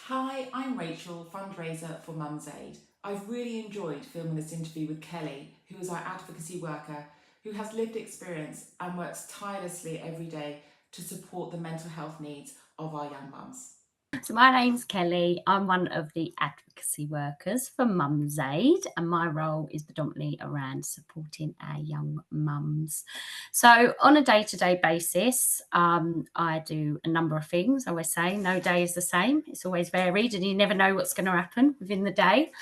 Hi, I'm Rachel, fundraiser for MumsAid. I've really enjoyed filming this interview with Kelly, who is our advocacy worker, who has lived experience and works tirelessly every day to support the mental health needs of our young mums. So my name's Kelly. I'm one of the advocacy workers for MumsAid, and my role is predominantly around supporting our young mums. So on a day-to-day basis, I do a number of things. I always say no day is the same. It's always varied, and you never know what's going to happen within the day.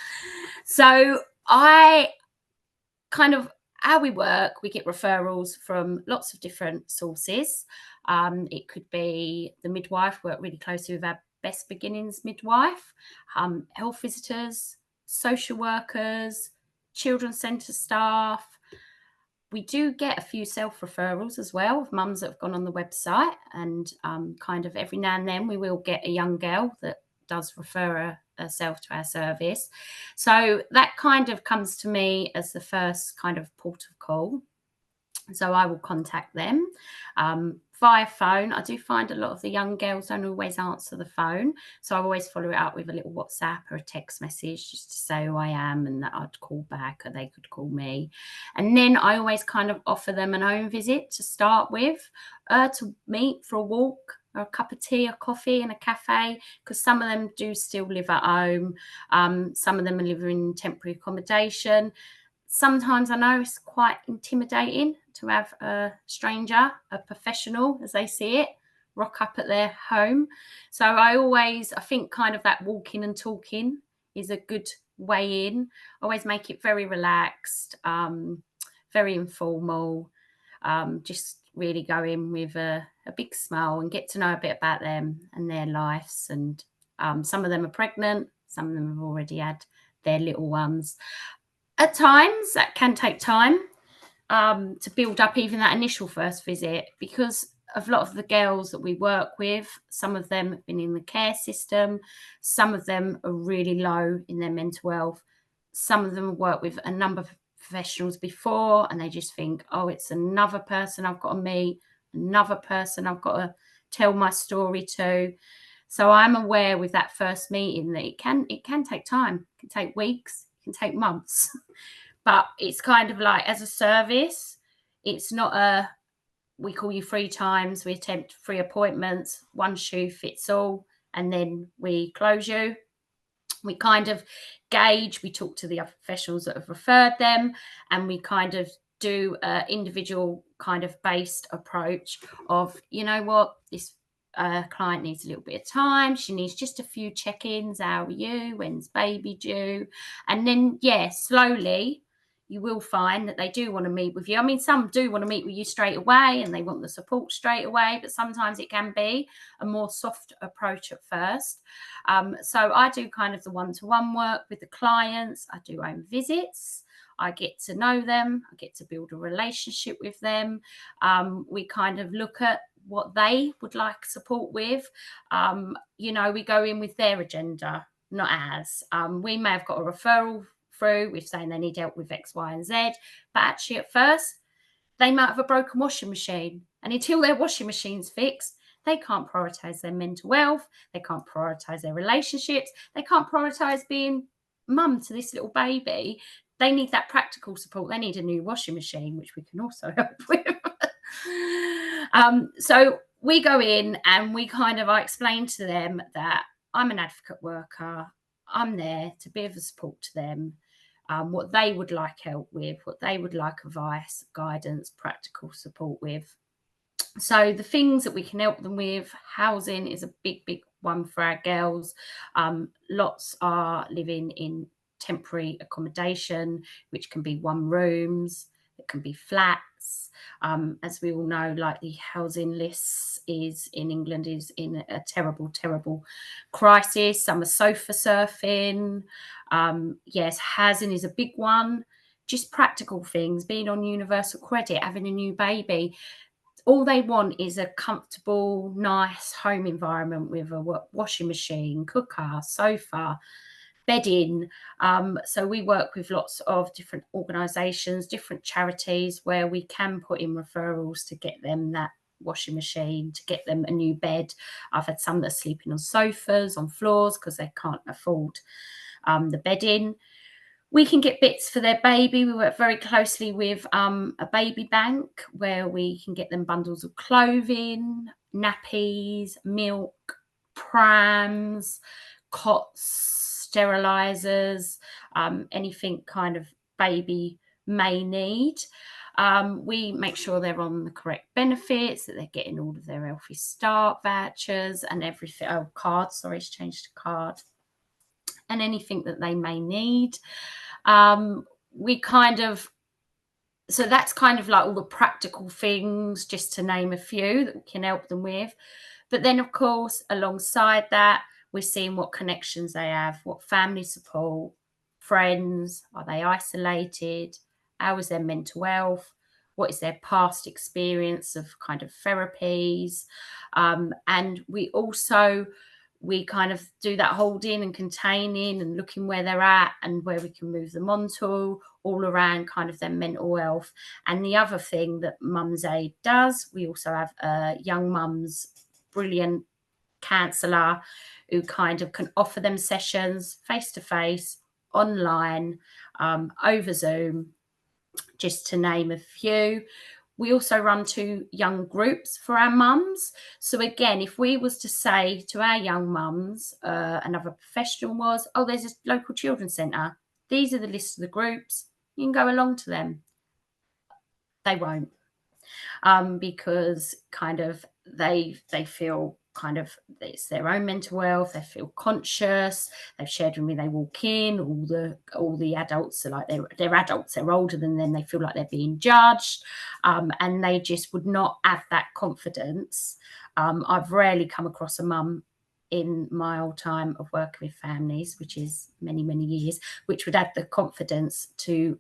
So how we work, we get referrals from lots of different sources. It could be the midwife, work really closely with our Best Beginnings midwife, health visitors, social workers, children's centre staff. We do get a few self-referrals as well of mums that have gone on the website, and kind of every now and then we will get a young girl that does refer herself to our service. So that kind of comes to me as the first kind of port of call. So I will contact them via phone. I do find a lot of the young girls don't always answer the phone. So I always follow it up with a little WhatsApp or a text message just to say who I am and that I'd call back or they could call me. And then I always kind of offer them an home visit to start with, to meet for a walk or a cup of tea or coffee in a cafe, because some of them do still live at home. Some of them are living in temporary accommodation. Sometimes I know it's quite intimidating to have a stranger, a professional, as they see it, rock up at their home. So I think kind of that walking and talking is a good way in. Always make it very relaxed, very informal. Just really go in with a big smile and get to know a bit about them and their lives. And some of them are pregnant, some of them have already had their little ones. At times, that can take time to build up even that initial first visit, because of a lot of the girls that we work with, some of them have been in the care system, some of them are really low in their mental health, some of them have worked with a number of professionals before, and they just think, oh, it's another person I've got to meet, another person I've got to tell my story to. So I'm aware with that first meeting that it can take time. It can take weeks, it can take months. But it's kind of like, as a service, it's not we call you 3 times, we attempt 3 appointments, one shoe fits all, and then we close you. We kind of gauge, we talk to the other professionals that have referred them, and we kind of do an individual kind of based approach of, you know what, this client needs a little bit of time. She needs just a few check-ins. How are you? When's baby due? And then, yeah, slowly you will find that they do want to meet with you. I mean, some do want to meet with you straight away and they want the support straight away, but sometimes it can be a more soft approach at first. So I do kind of the one-to-one work with the clients. I do home visits. I get to know them. I get to build a relationship with them. We kind of look at what they would like support with. We go in with their agenda, not ours. We may have got a referral through with saying they need help with X, Y, and Z, but actually at first they might have a broken washing machine, and until their washing machine's fixed, they can't prioritize their mental health, they can't prioritize their relationships, they can't prioritize being mum to this little baby. They need that practical support. They need a new washing machine, which we can also help with. So we go in and I explain to them that I'm an advocate worker. I'm there to be of a support to them, what they would like help with, what they would like advice, guidance, practical support with. So the things that we can help them with, housing is a big, big one for our girls. Lots are living in temporary accommodation, which can be one rooms, it can be flats. As we all know, like the housing lists is in England is in a terrible, terrible crisis. Some are sofa surfing. Yes, housing is a big one. Just practical things, being on universal credit, having a new baby. All they want is a comfortable, nice home environment with a washing machine, cooker, sofa, bedding. So we work with lots of different organisations, different charities where we can put in referrals to get them that washing machine, to get them a new bed. I've had some that are sleeping on sofas, on floors, because they can't afford the bedding. We can get bits for their baby. We work very closely with a baby bank where we can get them bundles of clothing, nappies, milk, prams, cots, sterilisers, anything kind of baby may need. We make sure they're on the correct benefits, that they're getting all of their Healthy Start vouchers and everything. Oh, cards, sorry, it's changed to card. And anything that they may need. We kind of, so that's kind of like all the practical things, just to name a few, that we can help them with. But then, of course, alongside that, we're seeing what connections they have, what family support, friends, are they isolated, how is their mental health, what is their past experience of kind of therapies. And we kind of do that holding and containing and looking where they're at and where we can move them on to, all around kind of their mental health. And the other thing that MumsAid does, we also have a young mums brilliant counsellor who kind of can offer them sessions face to face, online, over Zoom, just to name a few. We also run 2 young groups for our mums. So again, if we was to say to our young mums, another professional was, oh, there's a local children's centre, these are the list of the groups, you can go along to them. They won't, because kind of they feel kind of it's their own mental health, they feel conscious, they've shared with me, they walk in, all the adults are like, they're adults, they're older than them, they feel like they're being judged, and they just would not have that confidence. I've rarely come across a mum in my old time of working with families, which is many, many years, which would have the confidence to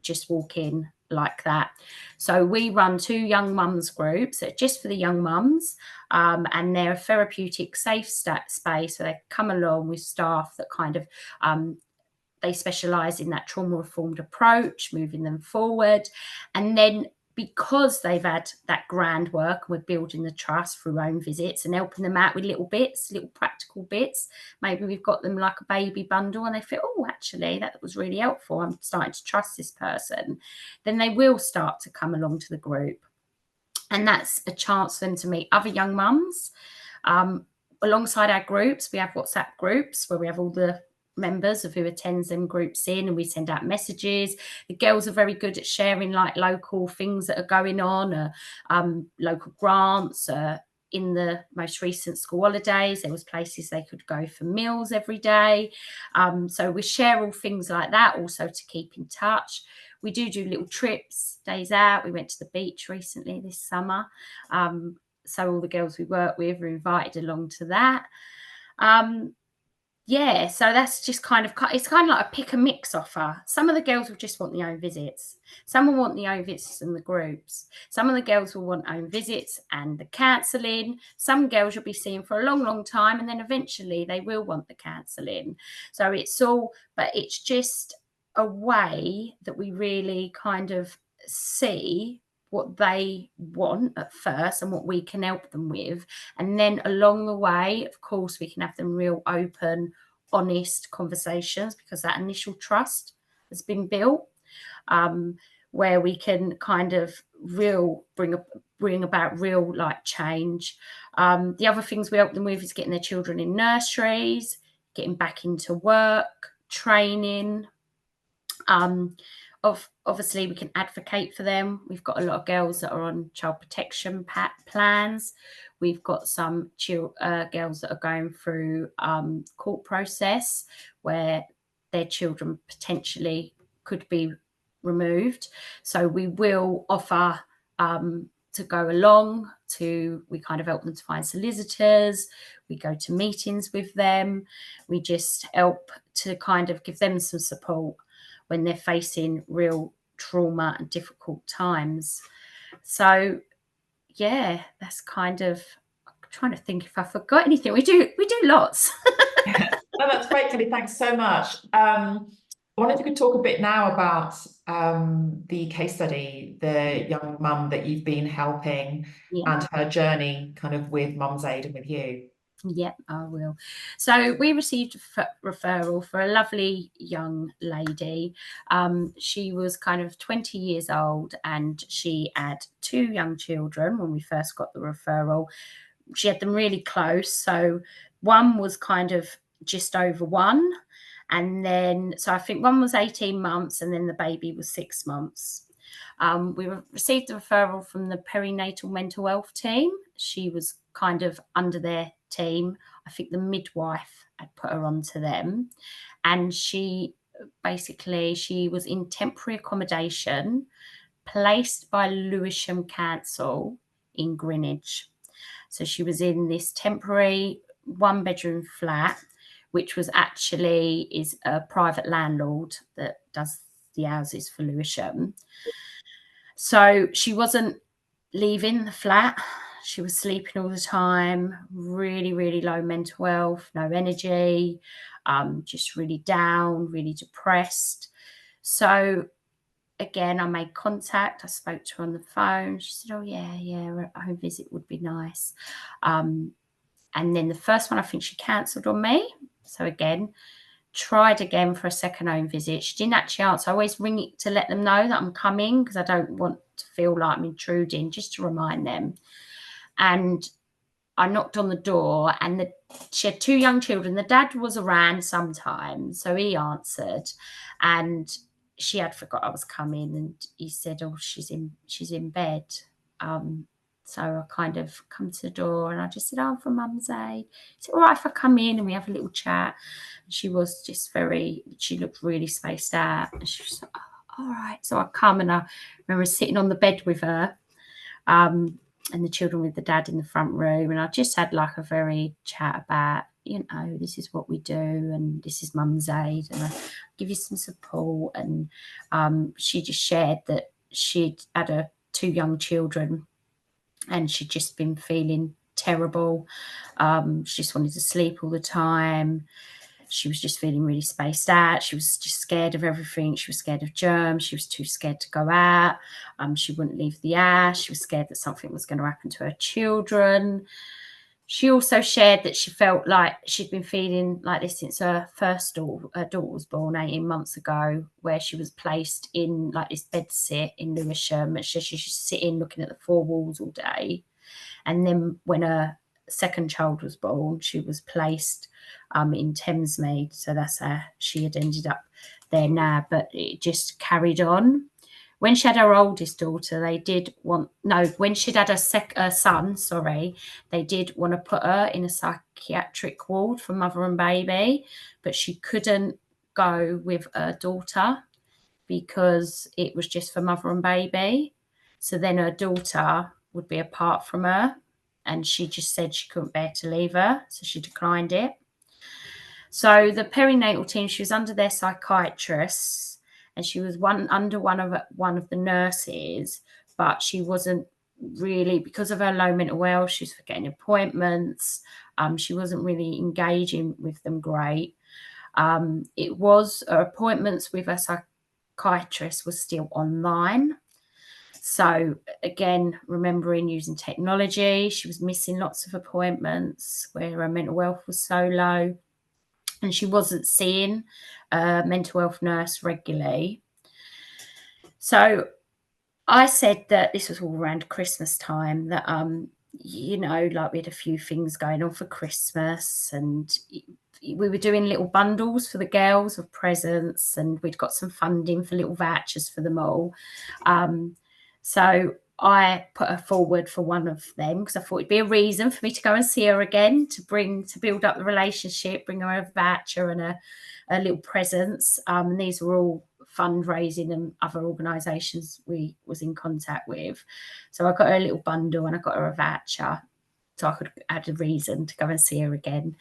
just walk in like that. So we run 2 young mums groups that are just for the young mums, and they're a therapeutic safe space, so they come along with staff that kind of they specialise in that trauma informed approach, moving them forward. And then because they've had that grand work, and we're building the trust through own visits and helping them out with little bits, little practical bits. Maybe we've got them like a baby bundle and they feel, oh, actually, that was really helpful, I'm starting to trust this person. Then they will start to come along to the group. And that's a chance for them to meet other young mums. Alongside our groups, we have WhatsApp groups where we have all the members of who attends them groups in, and we send out messages. The girls are very good at sharing like local things that are going on, local grants. In the most recent school holidays, there was places they could go for meals every day. So we share all things like that, also to keep in touch. We do little trips, days out. We went to the beach recently this summer. So all the girls we work with are invited along to that. Yeah, so that's just it's kind of like a pick and mix offer. Some of the girls will just want the own visits. Some will want the own visits and the groups. Some of the girls will want own visits and the counselling. Some girls you'll be seeing for a long, long time, and then eventually they will want the counselling. So it's just a way that we really kind of see what they want at first and what we can help them with. And then along the way, of course, we can have them real open, honest conversations, because that initial trust has been built, where we can kind of bring about real like change. The other things we help them with is getting their children in nurseries, getting back into work, training. Obviously, we can advocate for them. We've got a lot of girls that are on child protection plans. We've got some girls that are going through court process where their children potentially could be removed. So we will offer to go along we kind of help them to find solicitors. We go to meetings with them. We just help to kind of give them some support when they're facing real trauma and difficult times. So yeah, that's kind of, I'm trying to think if I forgot anything. We do lots. No, that's great, Kelly. Thanks so much. I wonder if you could talk a bit now about the case study, the young mum that you've been helping Yeah. and her journey kind of with MumsAid and with you. Yeah, I will. So we received a referral for a lovely young lady. She was kind of 20 years old and she had two young children when we first got the referral. She had them really close. So one was kind of just over one. And then, so I think one was 18 months and then the baby was 6 months. We received the referral from the perinatal mental health team. She was kind of under their team. I think the midwife had put her onto them. And she was in temporary accommodation placed by Lewisham Council in Greenwich. So she was in this temporary one-bedroom flat, which is a private landlord that does the houses for Lewisham. So she wasn't leaving the flat. She was sleeping all the time, really, really low mental health, no energy, just really down, really depressed. So again, I made contact. I spoke to her on the phone. She said, "Oh yeah, a home visit would be nice." And then the first one, I think she cancelled on me. So again, tried again for a second home visit. She didn't actually answer. I always ring it to let them know that I'm coming because I don't want to feel like I'm intruding, just to remind them. And I knocked on the door and she had two young children. The dad was around sometimes, so he answered. And she had forgot I was coming and he said, "Oh, she's in bed." So I kind of come to the door and I just said, "Oh, I'm from MumsAid." He said, "All right if I come in and we have a little chat?" And she was just she looked really spaced out. And she was like, "Oh, all right." So I come and I remember sitting on the bed with her. And the children with the dad in the front room. And I just had like a very chat about, this is what we do and this is MumsAid and I give you some support. And she just shared that she'd had two young children and she'd just been feeling terrible. She just wanted to sleep all the time. She was just feeling really spaced out. She was just scared of everything. She was scared of germs. She was too scared to go out. She wouldn't leave the house. She was scared that something was going to happen to her children. She also shared that she felt like she'd been feeling like this since her daughter was born 18 months ago, where she was placed in like this bed sit in Lewisham. She just sitting looking at the four walls all day. And then when her second child was born, she was placed in Thamesmead. So that's how she had ended up there now. But it just carried on. When she had her oldest daughter, when she'd had her son, they did want to put her in a psychiatric ward for mother and baby, but she couldn't go with her daughter because it was just for mother and baby. So then her daughter would be apart from her and she just said she couldn't bear to leave her. So she declined it. So the perinatal team, she was under their psychiatrists and she was under one of the nurses, but she wasn't really, because of her low mental health, she was forgetting appointments. She wasn't really engaging with them great. It was her appointments with her psychiatrist was still online. So again, remembering using technology, she was missing lots of appointments where her mental health was so low and she wasn't seeing a mental health nurse regularly. So I said that this was all around Christmas time, that, like we had a few things going on for Christmas and we were doing little bundles for the girls of presents and we'd got some funding for little vouchers for them all. So I put her forward for one of them because I thought it'd be a reason for me to go and see her again, to build up the relationship, bring her a voucher and a little presents. And these were all fundraising and other organisations we was in contact with. So I got her a little bundle and I got her a voucher so I could add a reason to go and see her again.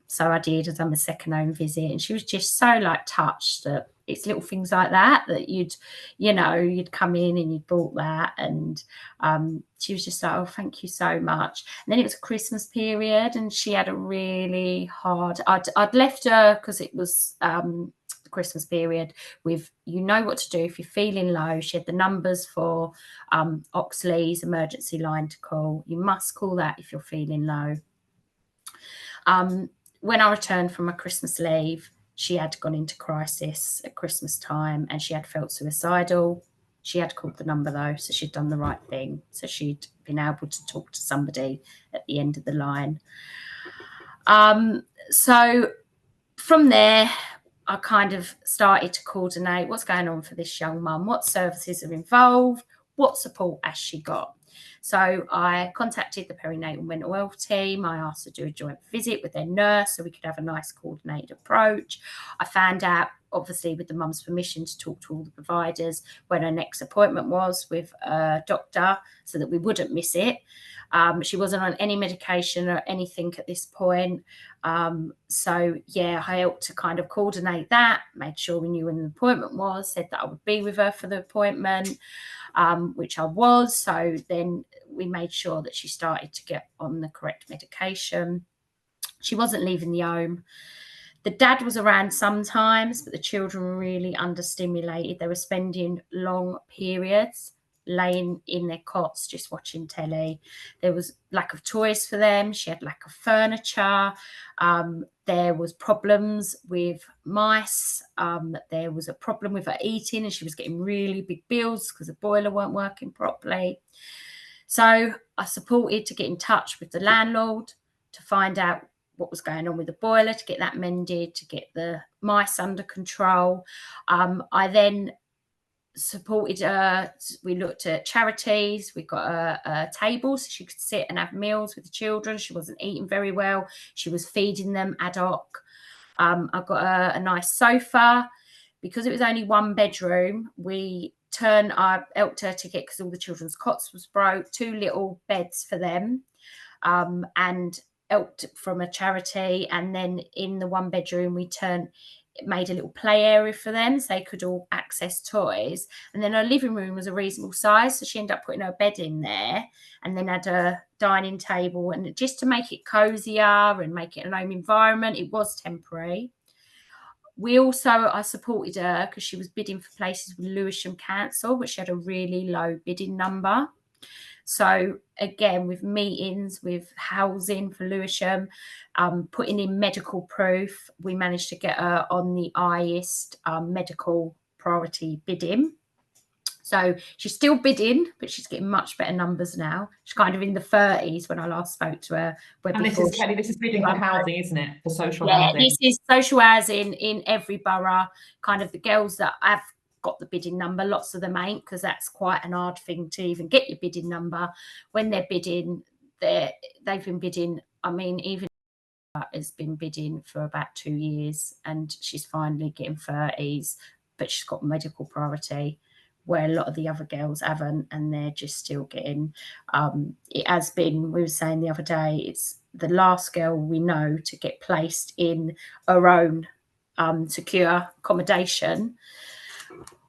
So I did. I'd done my second home visit and she was just so like touched that it's little things like that you'd come in and you'd bought that and she was just like, "Oh, thank you so much." And then it was a Christmas period and she had a really hard, I'd left her because it was Christmas period with, you know what to do if you're feeling low. She had the numbers for Oxley's emergency line to call. You must call that if you're feeling low. When I returned from my Christmas leave, she had gone into crisis at Christmas time and she had felt suicidal. She had called the number though, so she'd done the right thing. So she'd been able to talk to somebody at the end of the line. So from there, I kind of started to coordinate what's going on for this young mum, what services are involved, what support has she got. So I contacted the perinatal mental health team. I asked to do a joint visit with their nurse so we could have a nice coordinated approach. I found out, obviously, with the mum's permission, to talk to all the providers when her next appointment was with a doctor so that we wouldn't miss it. She wasn't on any medication or anything at this point. So, yeah, I helped to kind of coordinate that, made sure we knew when the appointment was, said that I would be with her for the appointment, which I was. So then we made sure that she started to get on the correct medication. She wasn't leaving the home. The dad was around sometimes, but the children were really understimulated. They were spending long periods laying in their cots just watching telly. There was lack of toys for them. She had lack of furniture. There was problems with mice. There was a problem with her eating and she was getting really big bills because the boiler weren't working properly. So I supported to get in touch with the landlord to find out what was going on with the boiler, to get that mended, to get the mice under control. I then supported her. We looked at charities. We got a table so she could sit and have meals with the children. She wasn't eating very well. She was feeding them ad hoc. I got her a nice sofa. Because it was only one bedroom, I helped her to get, because all the children's cots was broke, 2 little beds for them, and helped from a charity. And then in the 1 bedroom, we made a little play area for them so they could all access toys. And then her living room was a reasonable size, so she ended up putting her bed in there and then had a dining table. And just to make it cozier and make it an home environment, it was temporary. I supported her because she was bidding for places with Lewisham Council, but she had a really low bidding number. So again, with meetings, with housing for Lewisham, putting in medical proof, we managed to get her on the highest medical priority bidding. So she's still bidding, but she's getting much better numbers now. She's kind of in the 30s when I last spoke to her. And this is, Kelly, this is bidding for housing, isn't it? For social housing. Yeah, this is social housing in every borough. Kind of the girls that have got the bidding number, lots of them ain't, because that's quite an hard thing to even get your bidding number. When they're bidding, they've been bidding. I mean, even has been bidding for about 2 years and she's finally getting 30s, but she's got medical priority, where a lot of the other girls haven't, and they're just still getting. It has been, we were saying the other day, it's the last girl we know to get placed in her own secure accommodation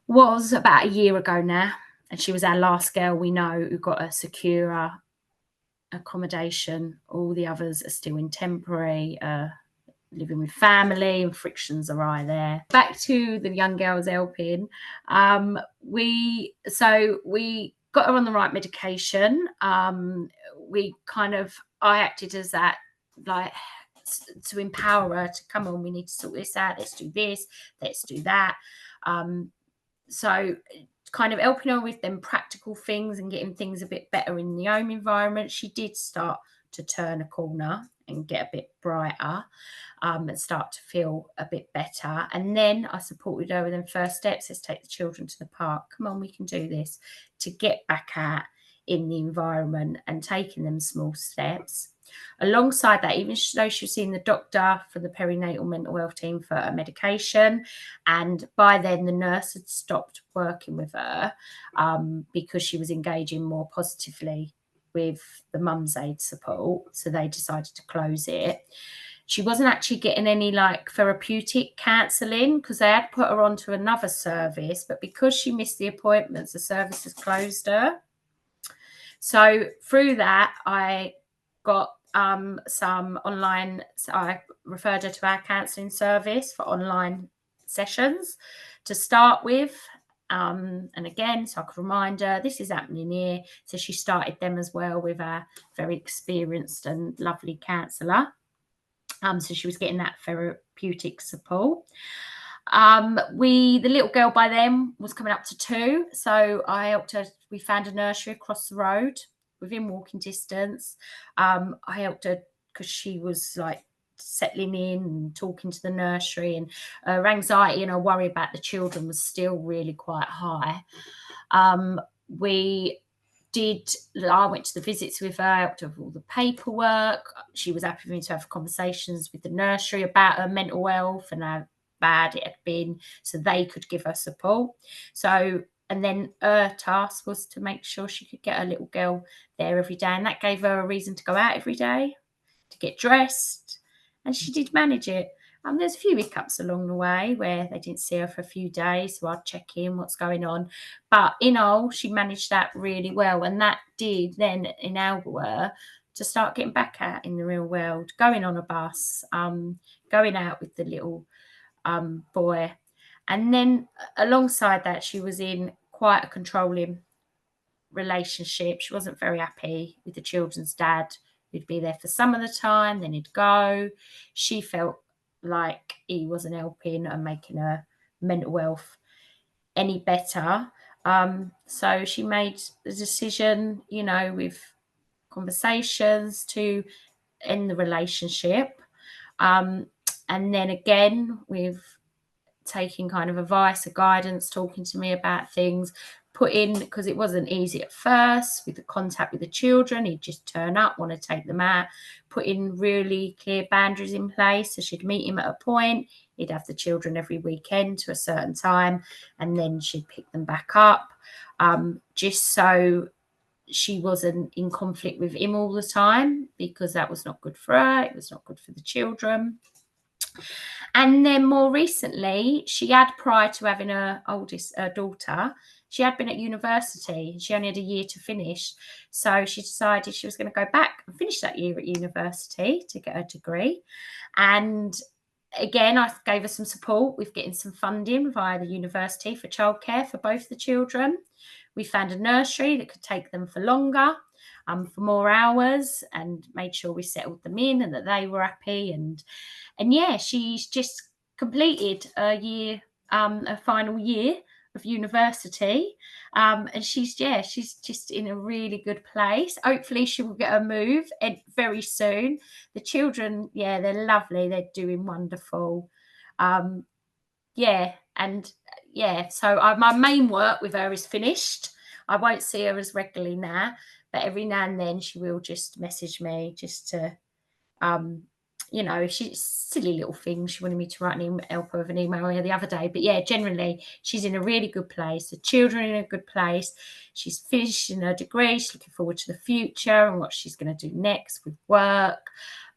was about a year ago now, and she was our last girl we know who got a secure accommodation. All the others are still in temporary, living with family, and frictions are high there. Back to the young girls helping. We got her on the right medication. I acted as that, like, to empower her to come on, we need to sort this out, let's do this, let's do that. So kind of helping her with them practical things and getting things a bit better in the home environment. She did start to turn a corner and get a bit brighter, and start to feel a bit better. And then I supported her with them first steps. Let's take the children to the park. Come on, we can do this, to get back out in the environment and taking them small steps. Alongside that, even though she was seeing the doctor for the perinatal mental health team for her medication, and by then the nurse had stopped working with her because she was engaging more positively with the MumsAid support, so they decided to close it. She wasn't actually getting any like therapeutic counselling because they had put her onto another service, but because she missed the appointments, the service has closed her. So through that, I got some online, so I referred her to our counselling service for online sessions to start with. And again, so I could remind her, this is happening here. So she started them as well with a very experienced and lovely counsellor. So she was getting that therapeutic support. The little girl by then was coming up to 2. So I helped her. We found a nursery across the road within walking distance. I helped her because she was like settling in and talking to the nursery, and her anxiety and her worry about the children was still really quite high. I went to the visits with her, helped her with all the paperwork. She was happy for me to have conversations with the nursery about her mental health and how bad it had been, so they could give her support. And then her task was to make sure she could get her little girl there every day, and that gave her a reason to go out every day, to get dressed, and she did manage it. There's a few hiccups along the way where they didn't see her for a few days, so I'd check in what's going on. But in all, she managed that really well, and that did then enable her to start getting back out in the real world, going on a bus, going out with the little boy. And then alongside that, she was in quite a controlling relationship. She wasn't very happy with the children's dad, who'd be there for some of the time, then he'd go. She felt like he wasn't helping and making her mental health any better. So she made the decision, with conversations, to end the relationship. And then again, with taking kind of advice or guidance, talking to me about things, because it wasn't easy at first with the contact with the children. He'd just turn up, want to take them out, putting really clear boundaries in place. So she'd meet him at a point, he'd have the children every weekend to a certain time, and then she'd pick them back up, just so she wasn't in conflict with him all the time, because that was not good for her, it was not good for the children. And then more recently, she had, prior to having her daughter, she had been at university. She only had a year to finish. So she decided she was going to go back and finish that year at university to get her degree. And again, I gave her some support with getting some funding via the university for childcare for both the children. We found a nursery that could take them for longer, for more hours, and made sure we settled them in and that they were happy. And yeah, she's just completed a final year of university, and she's just in a really good place. Hopefully she will get her move very soon. The children, they're lovely, they're doing wonderful. So my main work with her is finished. I won't see her as regularly now, but every now and then she will just message me just to she's silly little things. She wanted me to help her with an email the other day. But generally she's in a really good place. The children are in a good place. She's finishing her degree. She's looking forward to the future and what she's going to do next with work.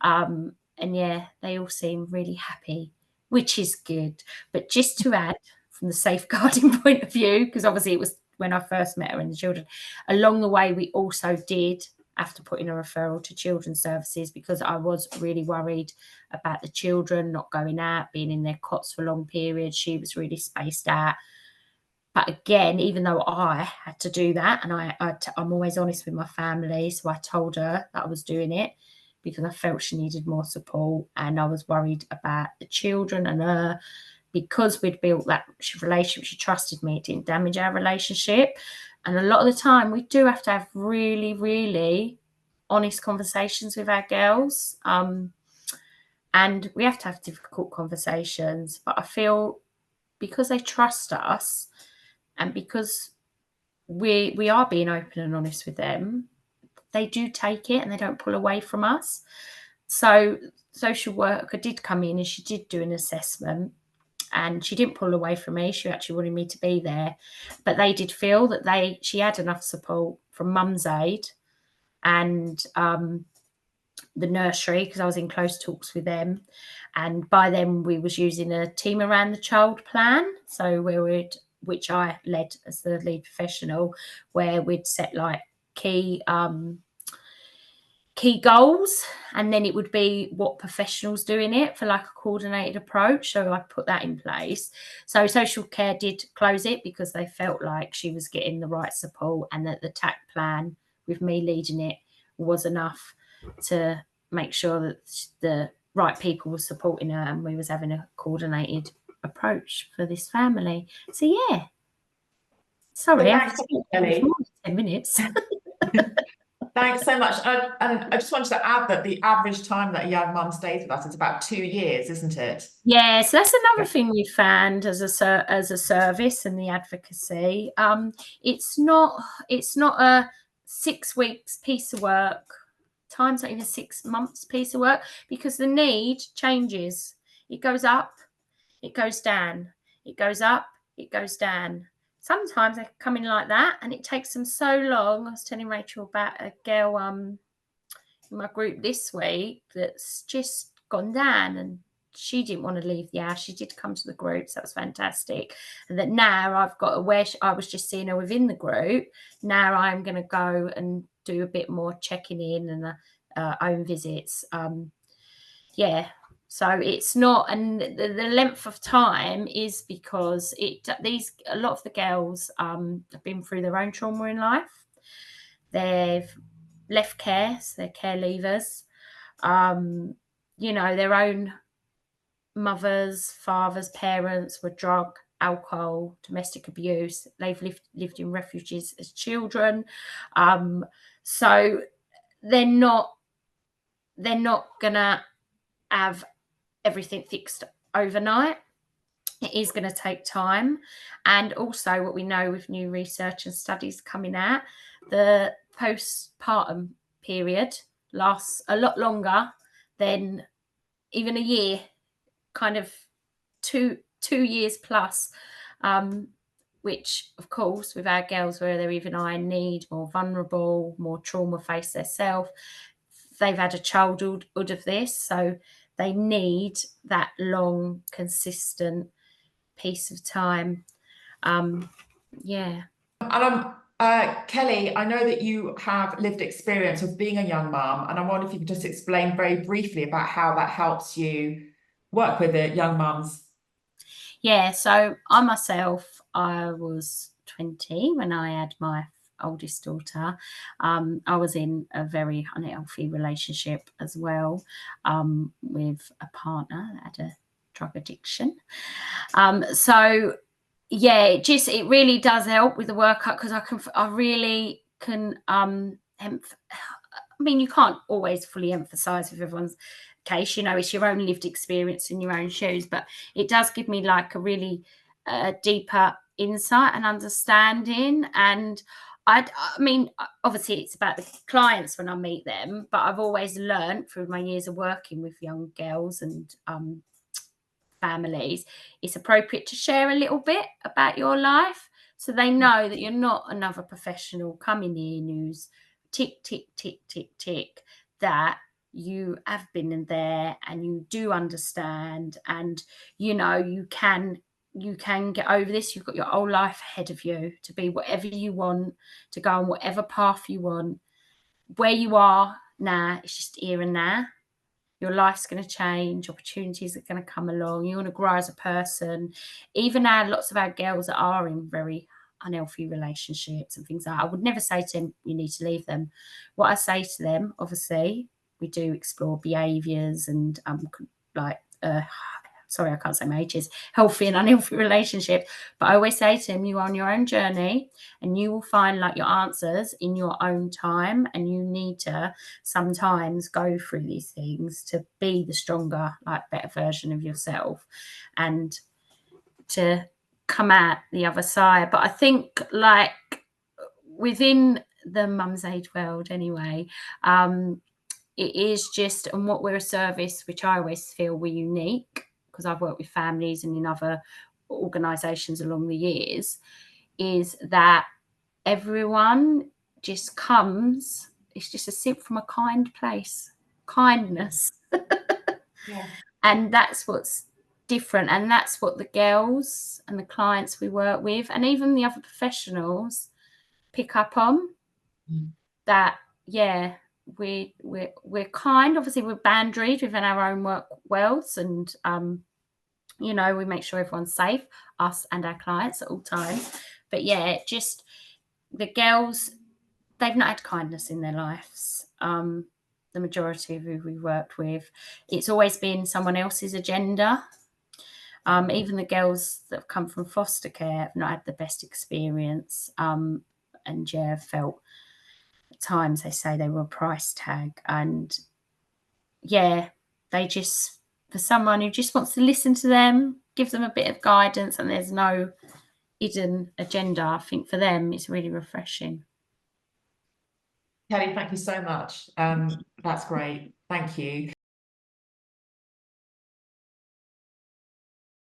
They all seem really happy, which is good. But just to add, from the safeguarding point of view, because obviously it was when I first met her and the children, along the way we also did have to put in a referral to children's services, because I was really worried about the children not going out, being in their cots for long periods. She was really spaced out. But again, even though I had to do that, and I'm always honest with my family, so I told her that I was doing it because I felt she needed more support, and I was worried about the children and her. Because we'd built that relationship, she trusted me, it didn't damage our relationship. And a lot of the time we do have to have really, really honest conversations with our girls. And we have to have difficult conversations. But I feel because they trust us, and because we are being open and honest with them, they do take it and they don't pull away from us. So social worker did come in and she did do an assessment, and she didn't pull away from me. She actually wanted me to be there. But they did feel that she had enough support from MumsAid and the nursery, because I was in close talks with them. And by then we was using a team around the child plan. So which I led as the lead professional, where we'd set like key key goals, and then it would be what professionals doing it for like a coordinated approach. So I put that in place. So social care did close it because they felt like she was getting the right support, and that the TAC plan with me leading it was enough to make sure that the right people were supporting her and we was having a coordinated approach for this family. So yeah, sorry, I've Thanks, Kelly. more than 10 minutes. Thanks so much. And I just wanted to add that the average time that a young mum stays with us is about 2 years, isn't it? Yeah, so that's another thing we found as a service and the advocacy. It's not a 6 weeks piece of work. Times not even 6 months piece of work, because the need changes. It goes up, it goes down, it goes up, it goes down. Sometimes they come in like that, and it takes them so long. I was telling Rachel about a girl in my group this week that's just gone down, and she didn't want to leave the house. She did come to the group, so that was fantastic. And that now I've got where I was just seeing her within the group. Now I'm going to go and do a bit more checking in and own visits. Yeah. So it's not, and the length of time is because a lot of the girls have been through their own trauma in life. They've left care, so they're care leavers. Their own mothers, fathers, parents were drug, alcohol, domestic abuse. They've lived in refuges as children. So they're not gonna have everything fixed overnight. It is going to take time. And also what we know with new research and studies coming out, the postpartum period lasts a lot longer than even a year, kind of two years plus, which of course with our girls where they're even high in need, more vulnerable, more trauma faced themselves, they've had a childhood of this, so they need that long, consistent piece of time. Yeah. And Kelly, I know that you have lived experience of being a young mum, and I wonder if you could just explain very briefly about how that helps you work with the young mums. Yeah, so I myself, I was 20 when I had my oldest daughter. I was in a very unhealthy relationship as well, with a partner that had a drug addiction. So yeah, it really does help with the workup, because I really can I mean, you can't always fully emphasize with everyone's case, it's your own lived experience in your own shoes, but it does give me like a really deeper insight and understanding. And I mean, obviously it's about the clients when I meet them, but I've always learned through my years of working with young girls and families, it's appropriate to share a little bit about your life, so they know that you're not another professional coming in who's tick, tick, tick, tick, tick, that you have been in there and you do understand, and you can get over this. You've got your whole life ahead of you to be whatever you want, to go on whatever path you want. Where you are now, it's just here and now. Your life's going to change, opportunities are going to come along, you want to grow as a person. Even now, lots of our girls that are in very unhealthy relationships and things like that, I would never say to them, you need to leave them. What I say to them, obviously, we do explore behaviours and sorry, I can't say my ages, healthy and unhealthy relationships. But I always say to them, you're on your own journey and you will find like your answers in your own time. And you need to sometimes go through these things to be the stronger, like better version of yourself and to come out the other side. But I think like within the MumsAid world anyway, it is just, and what we're a service, which I always feel we're unique, because I've worked with families and in other organisations along the years, is that everyone just comes, it's just a sip from a kind place, kindness. Yeah. And that's what's different. And that's what the girls and the clients we work with, and even the other professionals, pick up on. That, yeah, we're kind. Obviously, we're boundaried within our own work worlds, and you know, we make sure everyone's safe, us and our clients at all times. But yeah, just the girls, they've not had kindness in their lives. The majority of who we worked with, it's always been someone else's agenda. Even the girls that have come from foster care have not had the best experience, and yeah, felt at times they say they were a price tag, and yeah, they just, for someone who just wants to listen to them, give them a bit of guidance, and there's no hidden agenda, I think for them it's really refreshing. Kelly, thank you so much. That's great. Thank you.